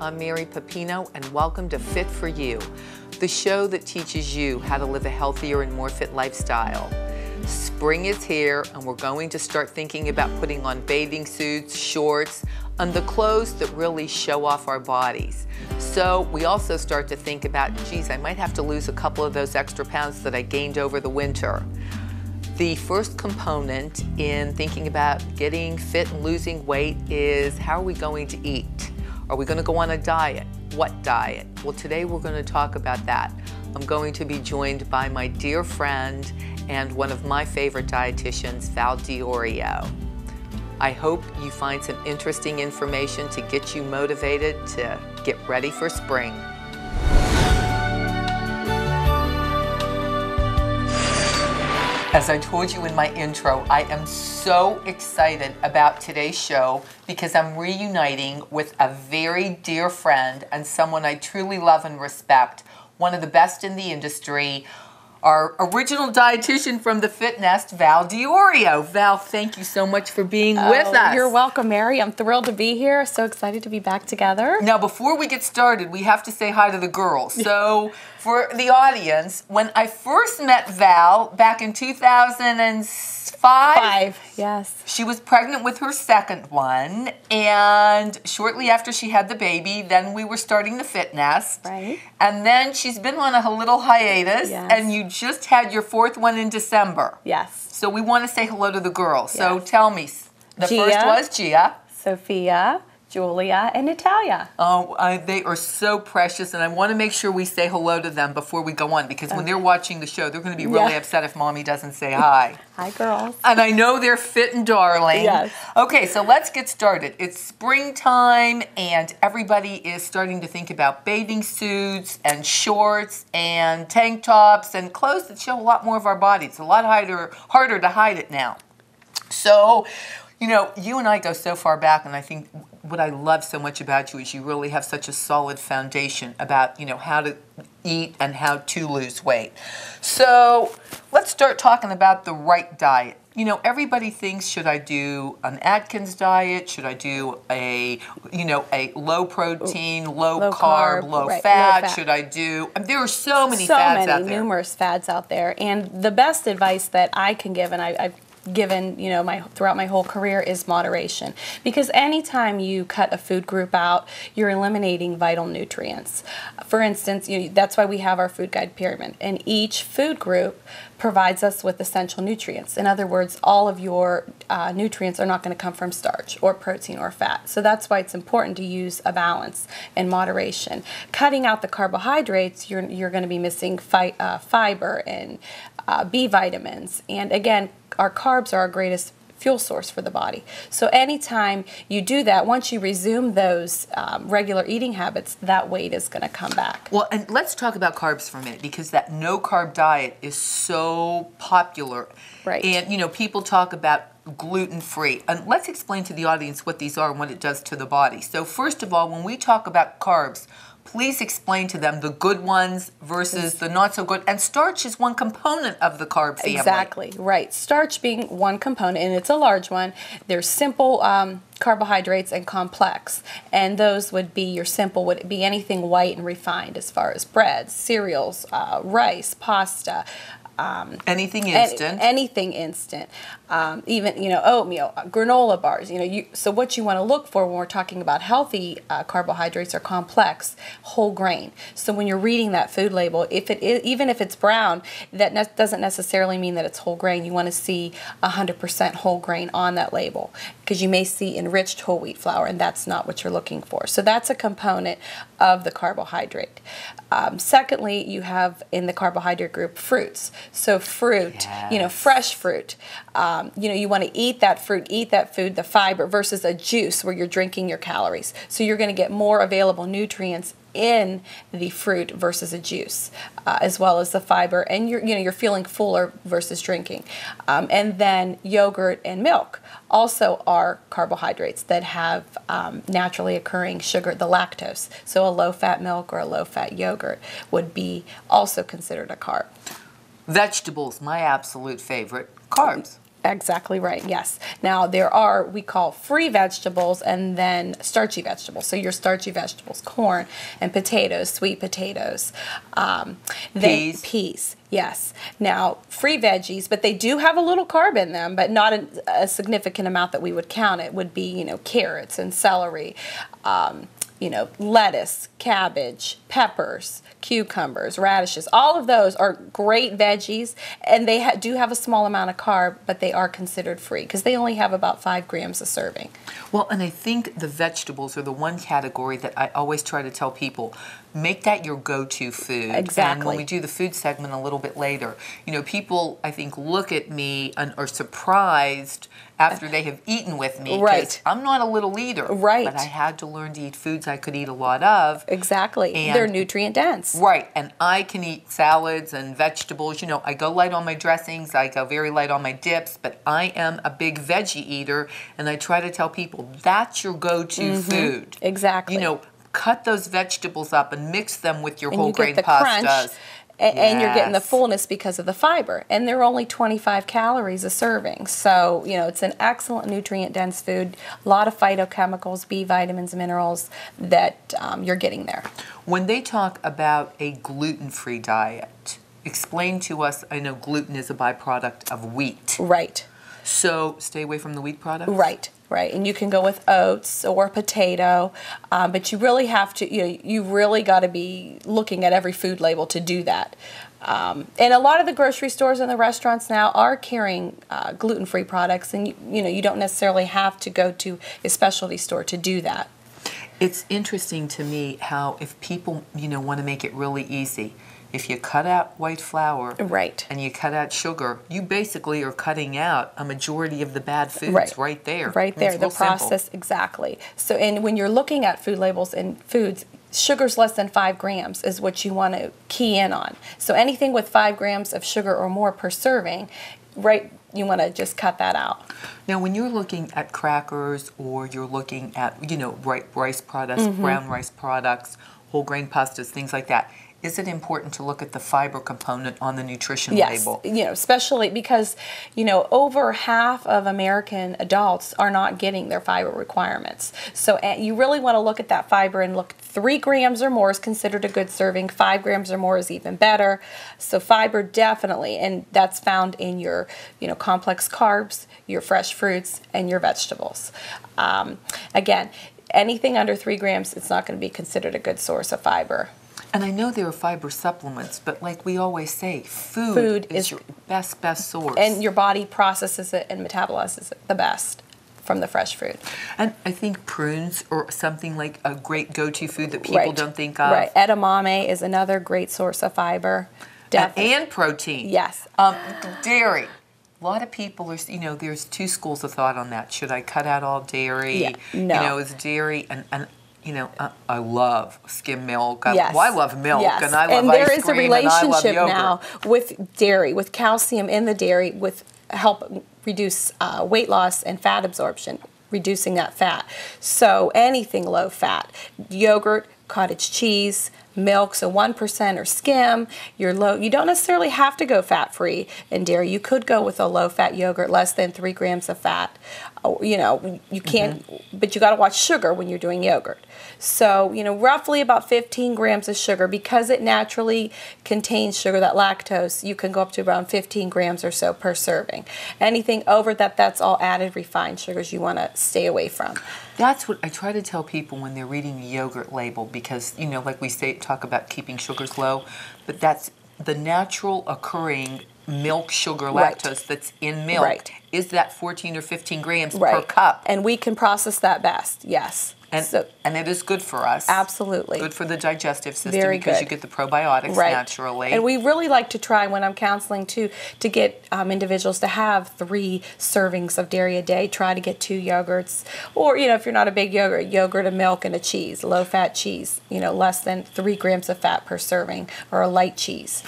I'm Mary Pepino, and welcome to Fit for You, the show that teaches you how to live a healthier and more fit lifestyle. Spring is here, and we're going to start thinking about putting on bathing suits, shorts, and the clothes that really show off our bodies. So we also start to think about, geez, I might have to lose a couple of those extra pounds that I gained over the winter. The first component in thinking about getting fit and losing weight is, how are we going to eat? Are we going to go on a diet? What diet? Well, today we're going to talk about that. I'm going to be joined by my dear friend and one of my favorite dietitians, Val Diorio. I hope you find some interesting information to get you motivated to get ready for spring. As I told you in my intro, I am so excited about today's show because I'm reuniting with a very dear friend and someone I truly love and respect, one of the best in the industry, our original dietitian from the Fit Nest, Val Diorio. Val, thank you so much for being with us. You're welcome, Mary. I'm thrilled to be here. So excited to be back together. Now, before we get started, we have to say hi to the girls. So, for the audience, when I first met Val back in 2005, yes. She was pregnant with her second one, and shortly after she had the baby, then we were starting the Fit Nest. Right. And then she's been on a little hiatus, yes. And you just had your fourth one in December. Yes. So we want to say hello to the girls. Yes. So tell me, the Gia, first was Gia. Sophia, Julia, and Natalia. Oh, they are so precious, and I want to make sure we say hello to them before we go on, because when they're watching the show, they're going to be really upset if Mommy doesn't say hi. Hi, girls. And I know they're fit and darling. Yes. Okay, so let's get started. It's springtime, and everybody is starting to think about bathing suits and shorts and tank tops and clothes that show a lot more of our body. It's a lot harder to hide it now. So, you know, you and I go so far back, and I think what I love so much about you is you really have such a solid foundation about, you know, how to eat and how to lose weight. So let's start talking about the right diet. You know, everybody thinks, should I do an Atkins diet? Should I do a low protein, low carb, low fat? Should I do, there are so many fads out there. Numerous fads out there. And the best advice that I can give, and I've given, you know, throughout my whole career, is moderation. Because anytime you cut a food group out, you're eliminating vital nutrients. For instance, that's why we have our food guide pyramid. And each food group provides us with essential nutrients. In other words, all of your nutrients are not going to come from starch or protein or fat. So that's why it's important to use a balance and moderation. Cutting out the carbohydrates, you're going to be missing fiber and B vitamins. And again, our carbs are our greatest fuel source for the body. So anytime you do that, once you resume those regular eating habits, that weight is going to come back. Well, and let's talk about carbs for a minute, because that no-carb diet is so popular. Right. And, you know, people talk about gluten-free. And let's explain to the audience what these are and what it does to the body. So first of all, when we talk about carbs, please explain to them the good ones versus the not so good. And starch is one component of the carb family. Exactly, right. Starch being one component, and it's a large one. There's simple carbohydrates and complex. And those would be, your simple would be anything white and refined, as far as breads, cereals, rice, pasta. Anything instant. Anything instant. Even, oatmeal, granola bars. So what you want to look for when we're talking about healthy carbohydrates are complex, whole grain. So when you're reading that food label, even if it's brown, that doesn't necessarily mean that it's whole grain. You want to see 100% whole grain on that label, because you may see enriched whole wheat flour, and that's not what you're looking for. So that's a component of the carbohydrate. Secondly, you have in the carbohydrate group fruits. So fruit, yes. Fresh fruit. You want to eat that fruit, eat that food, the fiber, versus a juice where you're drinking your calories. So you're going to get more available nutrients in the fruit versus a juice, as well as the fiber, and you're feeling fuller versus drinking. And then yogurt and milk also are carbohydrates that have naturally occurring sugar, the lactose. So a low-fat milk or a low-fat yogurt would be also considered a carb. Vegetables, my absolute favorite. Carbs. Exactly right, yes. Now there are, we call free vegetables and then starchy vegetables. So your starchy vegetables, corn and potatoes, sweet potatoes. Peas, yes. Now free veggies, but they do have a little carb in them, but not a significant amount that we would count. It would be, you know, carrots and celery, you know, lettuce, cabbage, peppers, cucumbers, radishes. All of those are great veggies, and they do have a small amount of carb, but they are considered free because they only have about 5 grams a serving. Well, and I think the vegetables are the one category that I always try to tell people, make that your go-to food. Exactly. And when we do the food segment a little bit later, you know, people, I think, look at me and are surprised after they have eaten with me. Right. I'm not a little eater. Right. But I had to learn to eat foods I could eat a lot of. Exactly. And they're nutrient dense. Right. And I can eat salads and vegetables. You know, I go light on my dressings. I go very light on my dips. But I am a big veggie eater. And I try to tell people, that's your go-to food. Exactly. You know, cut those vegetables up and mix them with your whole grain the pastas. Crunch, and you're getting the Yes. fullness because of the fiber. And they're only 25 calories a serving. So, you know, it's an excellent nutrient-dense food. A lot of phytochemicals, B vitamins, minerals that you're getting there. When they talk about a gluten-free diet, explain to us, I know gluten is a byproduct of wheat. Right. So stay away from the wheat products? Right. Right, and you can go with oats or potato, but you really have to, you know, you really got to be looking at every food label to do that. And a lot of the grocery stores and the restaurants now are carrying gluten-free products, and you know, you don't necessarily have to go to a specialty store to do that. It's interesting to me how if people, you know, want to make it really easy, if you cut out white flour Right. and you cut out sugar, you basically are cutting out a majority of the bad foods right there. Right there, the process, exactly. So, and when you're looking at food labels and foods, sugar's less than 5 grams is what you want to key in on. So anything with 5 grams of sugar or more per serving, right, you want to just cut that out. Now, when you're looking at crackers or you're looking at, you know, rice products, brown rice products, whole grain pastas, things like that, is it important to look at the fiber component on the nutrition label? Yes, you know, especially because, you know, over half of American adults are not getting their fiber requirements. So you really want to look at that fiber and look, 3 grams or more is considered a good serving, 5 grams or more is even better. So fiber definitely, and that's found in your, you know, complex carbs, your fresh fruits, and your vegetables. Again, anything under 3 grams, it's not going to be considered a good source of fiber. And I know there are fiber supplements, but like we always say, food is your best source. And your body processes it and metabolizes it the best from the fresh fruit. And I think prunes are something like a great go-to food that people don't think of. Right. Edamame is another great source of fiber. And protein. Yes. Dairy. A lot of people are, you know, there's 2 schools of thought on that. Should I cut out all dairy? Yeah. No. You know, is dairy and you know, I love skim milk. Yes. Well, I love milk, yes. and I love and there ice is a cream, and I love relationship yogurt. now with dairy, with calcium in the dairy, with help reduce weight loss and fat absorption, reducing that fat. So anything low fat, yogurt, cottage cheese, milk, so 1% or skim. You're low. You don't necessarily have to go fat-free in dairy. You could go with a low-fat yogurt, less than 3 grams of fat. You know, you can't, but you got to watch sugar when you're doing yogurt. So, you know, roughly about 15 grams of sugar, because it naturally contains sugar, that lactose, you can go up to around 15 grams or so per serving. Anything over that, that's all added refined sugars you want to stay away from. That's what I try to tell people when they're reading the yogurt label, because, you know, like we say, talk about keeping sugars low, but that's the natural occurring milk sugar lactose that's in milk is that 14 or 15 grams per cup. And we can process that best, yes. And it is good for us. Absolutely. Good for the digestive system because you get the probiotics naturally. And we really like to try, when I'm counseling too, to get individuals to have 3 servings of dairy a day. Try to get 2 yogurts. Or, you know, if you're not a big yogurt, a milk, and a cheese, low-fat cheese. You know, less than 3 grams of fat per serving, or a light cheese.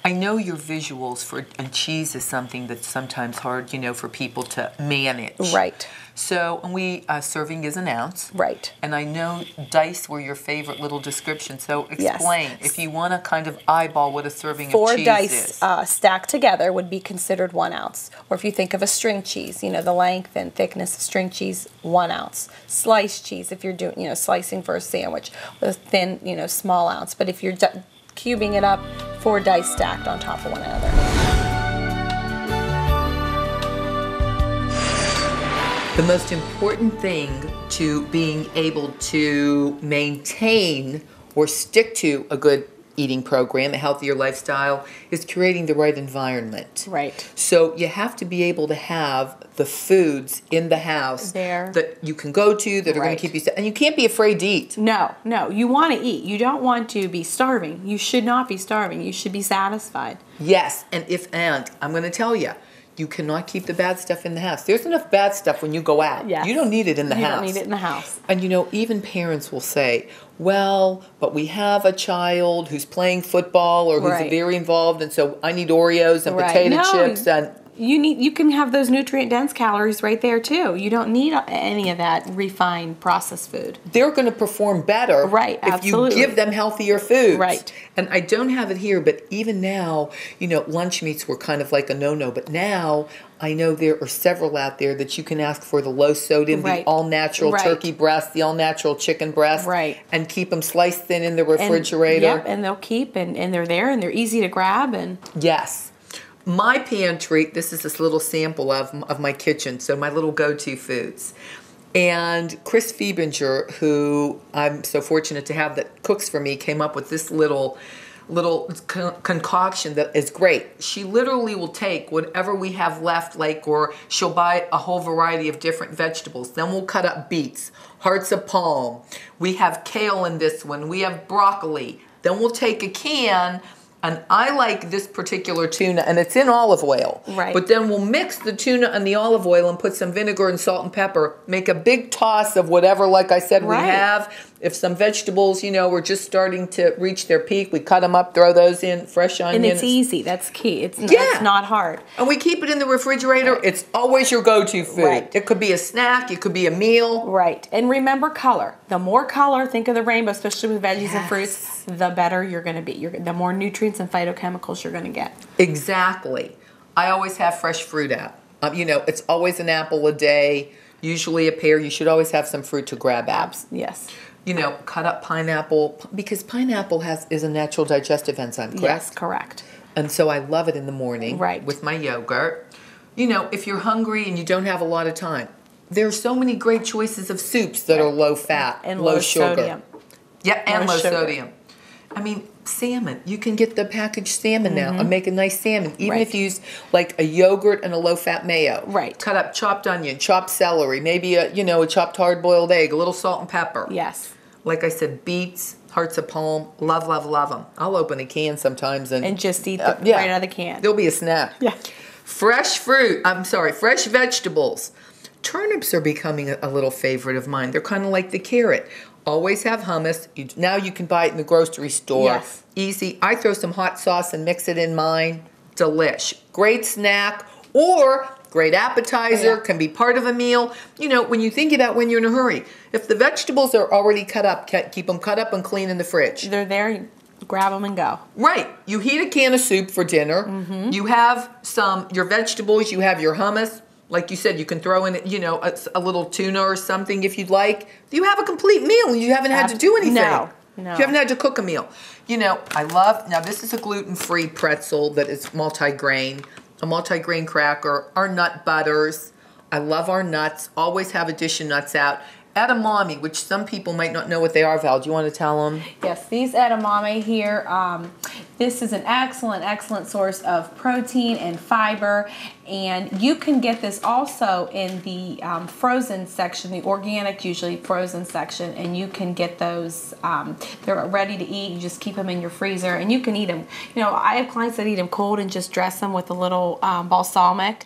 I know your visuals and cheese is something that's sometimes hard, for people to manage. Right. So, and serving is an ounce. Right. And I know dice were your favorite little description. So explain, Yes. if you want to kind of eyeball what a serving of 4 cheese dice is. Stacked together would be considered 1 ounce. Or if you think of a string cheese, the length and thickness of string cheese, 1 ounce. Sliced cheese, if you're doing, slicing for a sandwich, with a thin, small ounce. But if you're cubing it up, 4 dice stacked on top of one another. The most important thing to being able to maintain or stick to a good eating program, a healthier lifestyle, is creating the right environment. Right. So you have to be able to have the foods in the house there that you can go to, that are going to keep you and you can't be afraid to eat. No, you want to eat. You don't want to be starving. You should not be starving. You should be satisfied. Yes, and I'm going to tell you, you cannot keep the bad stuff in the house. There's enough bad stuff when you go out. Yes. You don't need it in the house. You don't need it in the house. And even parents will say, well, but we have a child who's playing football or who's very involved, and so I need Oreos and potato chips and... You can have those nutrient-dense calories right there, too. You don't need any of that refined processed food. They're going to perform better if you give them healthier foods. Right. And I don't have it here, but even now, lunch meats were kind of like a no-no. But now I know there are several out there that you can ask for the low sodium, the all-natural turkey breast, the all-natural chicken breast, and keep them sliced thin in the refrigerator. And they'll keep, and they're there, and they're easy to grab. And yes. My pantry, this is this little sample of my kitchen, so my little go-to foods. And Chris Fiebinger, who I'm so fortunate to have that cooks for me, came up with this little concoction that is great. She literally will take whatever we have left, or she'll buy a whole variety of different vegetables. Then we'll cut up beets, hearts of palm. We have kale in this one. We have broccoli. Then we'll take a can. And I like this particular tuna, and it's in olive oil. Right. But then we'll mix the tuna and the olive oil and put some vinegar and salt and pepper. Make a big toss of whatever, like I said, we have. If some vegetables, were just starting to reach their peak, we cut them up, throw those in, fresh onions. And it's easy. That's key. It's not hard. And we keep it in the refrigerator. Right. It's always your go-to food. Right. It could be a snack. It could be a meal. Right. And remember color. The more color, think of the rainbow, especially with veggies and fruits, the better you're going to be. The more nutrients and phytochemicals you're going to get. Exactly. I always have fresh fruit out. It's always an apple a day, usually a pear. You should always have some fruit to grab out. Yes. Cut up pineapple, because pineapple is a natural digestive enzyme, correct? Yes, correct. And so I love it in the morning with my yogurt. If you're hungry and you don't have a lot of time, there are so many great choices of soups that are low fat, and low sugar. Sodium. Yeah, and low sodium. I mean, salmon. You can get the packaged salmon now and make a nice salmon. Even if you use like a yogurt and a low-fat mayo. Right. Cut up chopped onion, chopped celery, maybe a chopped hard-boiled egg, a little salt and pepper. Yes. Like I said, beets, hearts of palm, love, love, love them. I'll open a can sometimes and just eat them right out of the can. There'll be a snack. Yeah. Fresh vegetables. Turnips are becoming a little favorite of mine. They're kind of like the carrot. Always have hummus. Now you can buy it in the grocery store. Yes. Easy. I throw some hot sauce and mix it in mine. Delish. Great snack or great appetizer. Can be part of a meal. When you think about when you're in a hurry, if the vegetables are already cut up, keep them cut up and clean in the fridge. They're there. You grab them and go. Right. You heat a can of soup for dinner. You have your vegetables. You have your hummus. Like you said, you can throw in, a little tuna or something if you'd like. You have a complete meal and you haven't had to do anything. No. You haven't had to cook a meal. Now this is a gluten-free pretzel that is multi-grain, a multi-grain cracker, our nut butters. I love our nuts. Always have a dish of nuts out. Edamame, which some people might not know what they are, Val. Do you want to tell them? Yes, these edamame here, this is an excellent source of protein and fiber, and you can get this also in the frozen section, the organic usually frozen section, and you can get those, they're ready to eat. You just keep them in your freezer, and you can eat them. I have clients that eat them cold and just dress them with a little balsamic.